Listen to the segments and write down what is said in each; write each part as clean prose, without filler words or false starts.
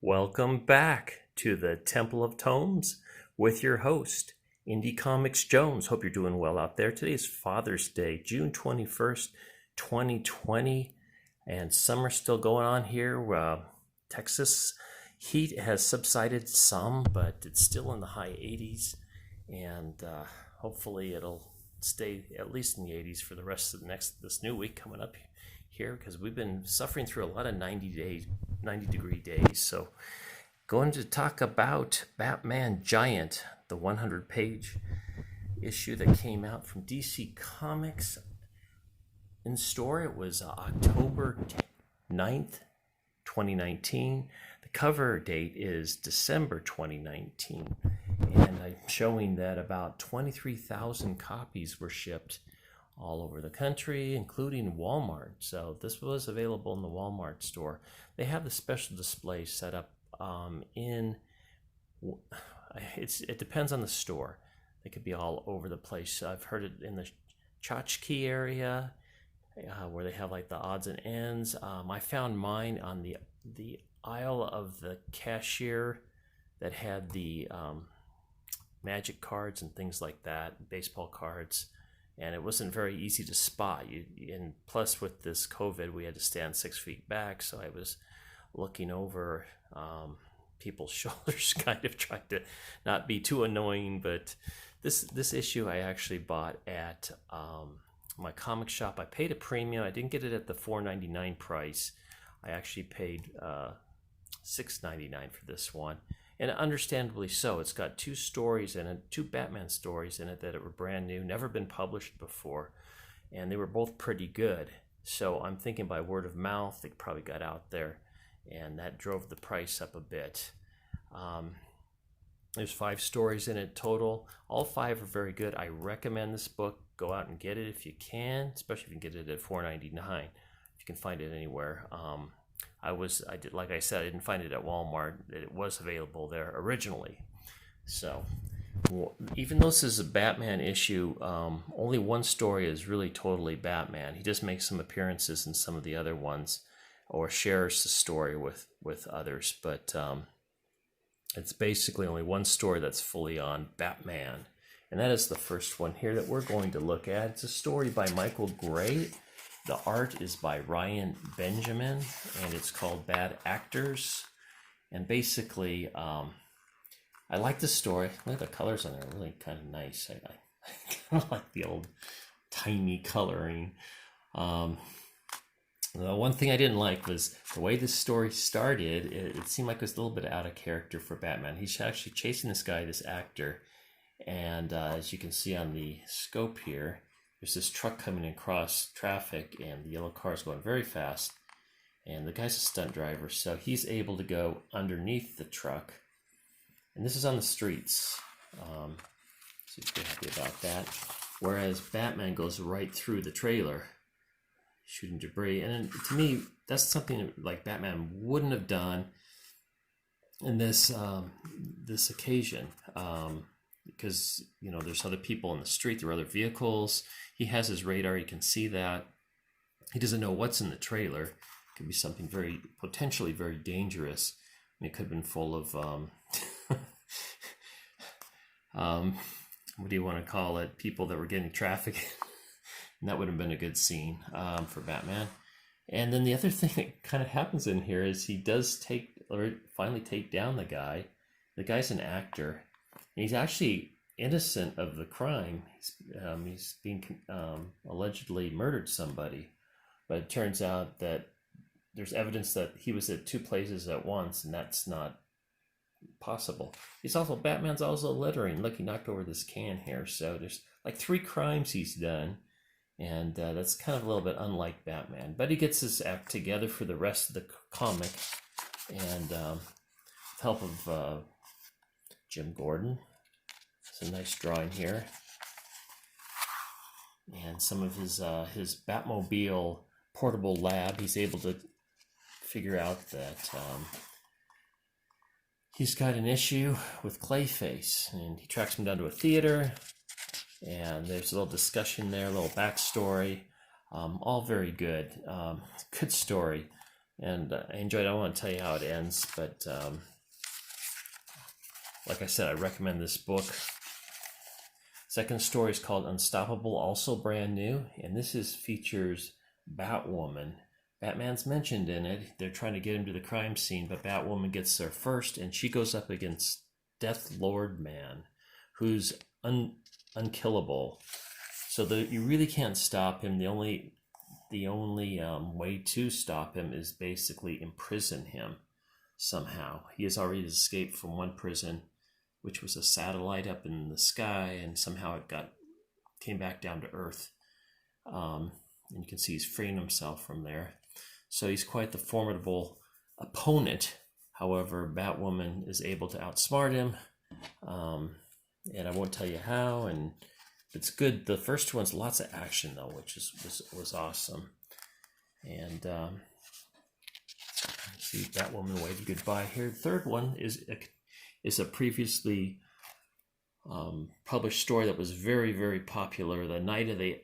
Welcome back to the Temple of Tomes with your host, Indie Comics Jones. Hope you're doing well out there. Today is Father's Day, June 21st, 2020, and summer's still going on here. Texas heat has subsided some, but it's still in the high 80s, and hopefully it'll stay at least in the 80s for the rest of this new week coming up here, because we've been suffering through a lot of 90-degree days. So going to talk about Batman Giant, the 100-page issue that came out from DC Comics in store. It was October 9th, 2019. The cover date is December 2019, and I'm showing that about 23,000 copies were shipped all over the country, including Walmart. So this was available in the Walmart store. They have the special display set up it depends on the store. They could be all over the place. I've heard it in the tchotchke area, where they have like the odds and ends. I found mine on the aisle of the cashier that had the magic cards and things like that, baseball cards. And it wasn't very easy to spot. And plus, with this COVID, we had to stand 6 feet back, so I was looking over people's shoulders, kind of trying to not be too annoying. But this issue I actually bought at my comic shop. I paid a premium. I didn't get it at the $4.99 price. I actually paid $6.99 for this one. And understandably so. It's got two stories in it, two Batman stories in it that were brand new, never been published before, and they were both pretty good. So I'm thinking by word of mouth, they probably got out there, and that drove the price up a bit. There's 5 stories in it total. All 5 are very good. I recommend this book. Go out and get it if you can, especially if you can get it at $4.99. If you can find it anywhere. Like I said, I didn't find it at Walmart. It was available there originally. So even though this is a Batman issue, only one story is really totally Batman. He just makes some appearances in some of the other ones, or shares the story with others. But it's basically only one story that's fully on Batman. And that is the first one here that we're going to look at. It's a story by Michael Gray. The art is by Ryan Benjamin, and it's called Bad Actors. And basically, I like the story. Look at the colors on there, really kind of nice. I kind of like the old tiny coloring. The one thing I didn't like was the way this story started. It seemed like it was a little bit out of character for Batman. He's actually chasing this guy, this actor, and as you can see on the scope here, there's this truck coming across traffic, and the yellow car is going very fast. And the guy's a stunt driver, so he's able to go underneath the truck. And this is on the streets, so he's pretty happy about that. Whereas Batman goes right through the trailer, shooting debris. And to me, that's something like Batman wouldn't have done in this occasion. Because, there's other people in the street, there are other vehicles. He has his radar, he can see that. He doesn't know what's in the trailer. It could be something potentially very dangerous. And it could have been full of, what do you want to call it? People that were getting trafficked. And that would have been a good scene for Batman. And then the other thing that kind of happens in here is he does finally take down the guy. The guy's an actor. He's actually innocent of the crime. He's being allegedly murdered somebody, but it turns out that there's evidence that he was at 2 places at once, and that's not possible. Batman's also littering. Look, he knocked over this can here. So there's like 3 crimes he's done, and that's kind of a little bit unlike Batman. But he gets his act together for the rest of the comic, and with help of Jim Gordon. It's a nice drawing here. And some of his Batmobile portable lab, he's able to figure out that he's got an issue with Clayface. And he tracks him down to a theater. And there's a little discussion there, a little backstory. All very good. Good story. and I enjoyed it. I don't want to tell you how it ends, but like I said, I recommend this book. Second story is called Unstoppable, also brand new, and this features Batwoman. Batman's mentioned in it. They're trying to get him to the crime scene, but Batwoman gets there first, and she goes up against Death Lord Man, who's unkillable. So you really can't stop him. The only way to stop him is basically imprison him somehow. He has already escaped from one prison, which was a satellite up in the sky, and somehow it came back down to Earth. And you can see he's freeing himself from there. So he's quite the formidable opponent. However, Batwoman is able to outsmart him, and I won't tell you how. And it's good. The first one's lots of action though, which was awesome. And see Batwoman waving goodbye here. The third one is a previously published story that was very, very popular. The Night of the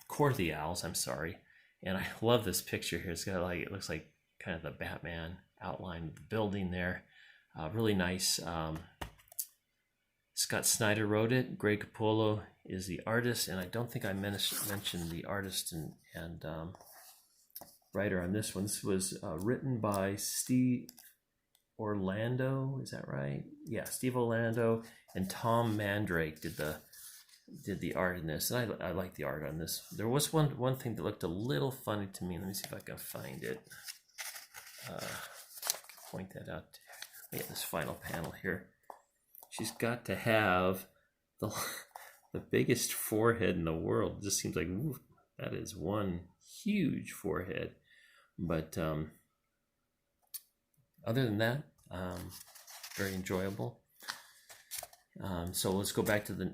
Court of the Owls. I'm sorry, and I love this picture here. It's got it looks like kind of the Batman outline of the building there. Really nice. Scott Snyder wrote it. Greg Capullo is the artist, and I don't think I mentioned the artist and writer on this one. This was written by Steve Orlando. Is that right? Yeah, Steve Orlando and Tom Mandrake did the art in this, and I like the art on this. There was one thing that looked a little funny to me. Let me see if I can find it. Point that out. Yeah, this final panel here. She's got to have the biggest forehead in the world. It just seems like, ooh, that is one huge forehead. But other than that, very enjoyable. So let's go back to the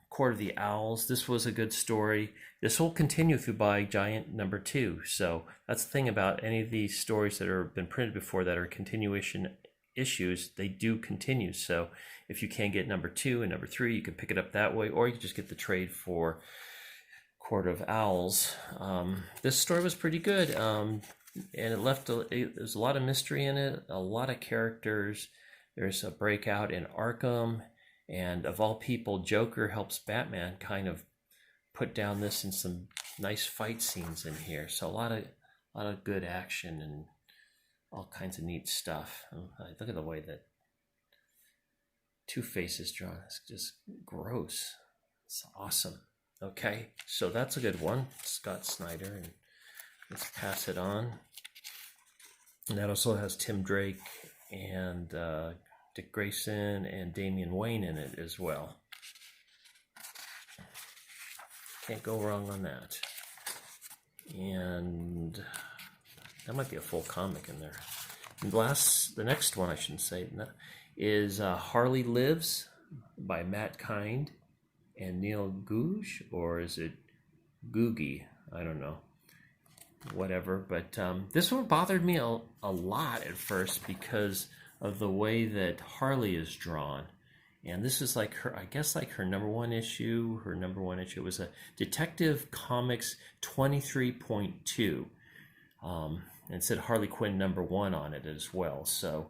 Court of the Owls. This was a good story. This will continue if you buy Giant #2. So that's the thing about any of these stories that have been printed before that are continuation issues. They do continue. So if you can get #2 and #3, you can pick it up that way, or you can just get the trade for Court of Owls. This story was pretty good, and there's a lot of mystery in it, a lot of characters. There's a breakout in Arkham, and of all people, Joker helps Batman kind of put down this in some nice fight scenes in here. So a lot of good action and all kinds of neat stuff. Look at the way that Two-Face is drawn. It's just gross. It's awesome. Okay, so that's a good one, Scott Snyder, and let's pass it on. And that also has Tim Drake and Dick Grayson and Damian Wayne in it as well. Can't go wrong on that. And that might be a full comic in there. And the next one, I shouldn't say, is Harley Lives by Matt Kind and Neil Googe, or is it Googie? I don't know. Whatever. But this one bothered me a lot at first because of the way that Harley is drawn. And this is like her, I guess, like her #1 issue. Her #1 issue was a Detective Comics 23.2. And it said Harley Quinn #1 on it as well. So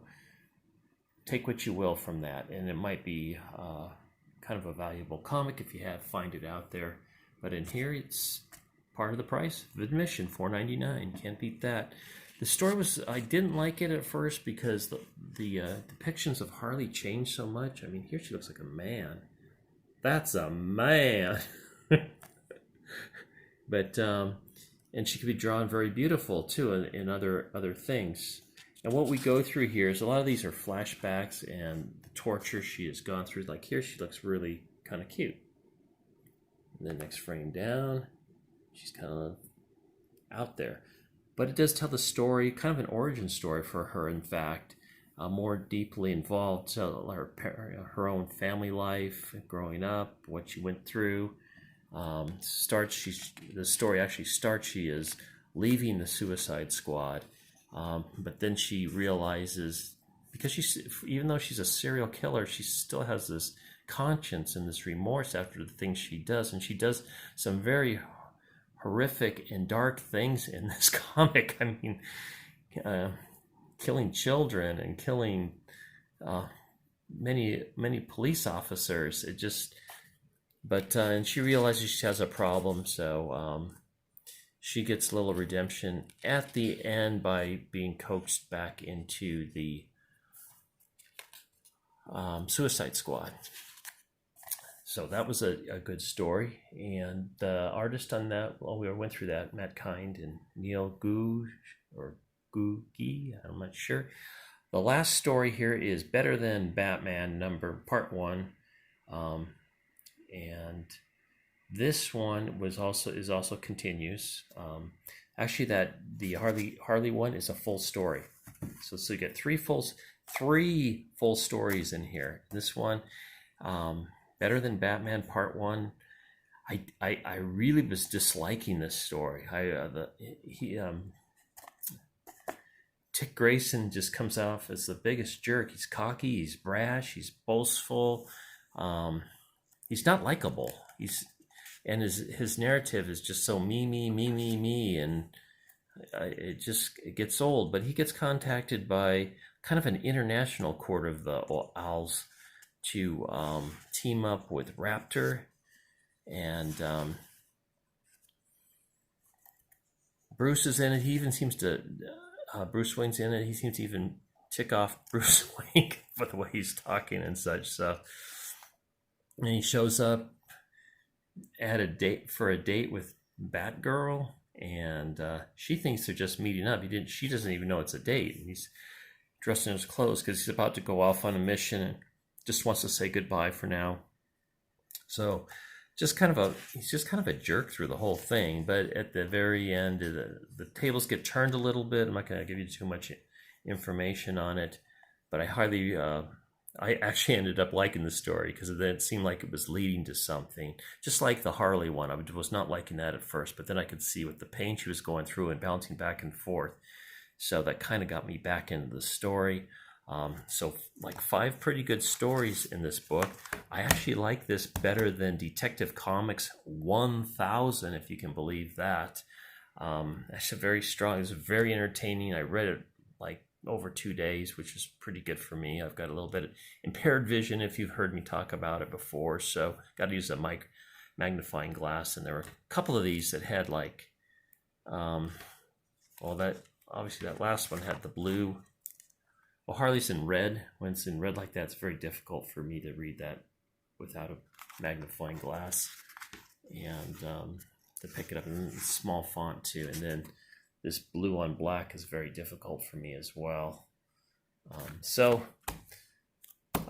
take what you will from that. And it might be kind of a valuable comic if you find it out there. But in here, it's part of the price of admission, $4.99. Can't beat that. The story I didn't like it at first because the depictions of Harley changed so much. I mean, here she looks like a man. That's a man. But and she could be drawn very beautiful too in other things. And what we go through here is a lot of these are flashbacks and the torture she has gone through. Like here, she looks really kind of cute. And the next frame down, she's kind of out there. But it does tell the story, kind of an origin story for her, in fact, more deeply involved. So her own family life, growing up, what she went through. The story actually starts, she is leaving the Suicide Squad. But then she realizes, because even though she's a serial killer, she still has this conscience and this remorse after the things she does. And she does some very horrific and dark things in this comic. I mean, killing children and killing many police officers. It just, but and she realizes she has a problem, so she gets a little redemption at the end by being coaxed back into the Suicide Squad. So that was a good story, and the artist on that, well, we went through that, Matt Kind and Neil Googe, or Googie, I'm not sure. The last story here is Better Than Batman, part 1, and this one is also continues. Actually, the Harley one is a full story, so you get three full stories in here. This one, Better Than Batman Part 1. I really was disliking this story. Dick Grayson just comes off as the biggest jerk. He's cocky, he's brash, he's boastful. He's not likable. And his narrative is just so me, and it gets old. But he gets contacted by kind of an international court of the owls to team up with Raptor, and Bruce is in it. He even seems to Bruce Wayne's in it. He seems to even tick off Bruce Wayne for the way he's talking and such. So, and he shows up at a date with Batgirl, and she thinks they're just meeting up. She doesn't even know it's a date. And he's dressed in his clothes because he's about to go off on a mission and just wants to say goodbye for now. So he's just kind of a jerk through the whole thing. But at the very end, the tables get turned a little bit. I'm not going to give you too much information on it, but I actually ended up liking the story because it seemed like it was leading to something. Just like the Harley one, I was not liking that at first, but then I could see with the pain she was going through and bouncing back and forth. So that kind of got me back into the story. So like 5 pretty good stories in this book. I actually like this better than Detective Comics 1000, if you can believe that. Actually very strong. It's very entertaining. I read it like over 2 days, which is pretty good for me. I've got a little bit of impaired vision if you've heard me talk about it before, so got to use a magnifying glass. And there were a couple of these that had like, obviously that last one had the blue. Well, Harley's in red. When it's in red like that, it's very difficult for me to read that without a magnifying glass, and to pick it up in small font too. And then this blue on black is very difficult for me as well. So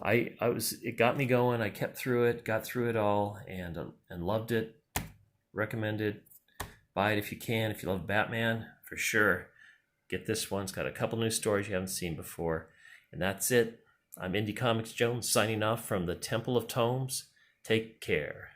it got me going. I kept through it, got through it all, and loved it. Recommended. Buy it if you can. If you love Batman, for sure. Get this one. It's got a couple new stories you haven't seen before. And that's it. I'm Indie Comics Jones signing off from the Temple of Tomes. Take care.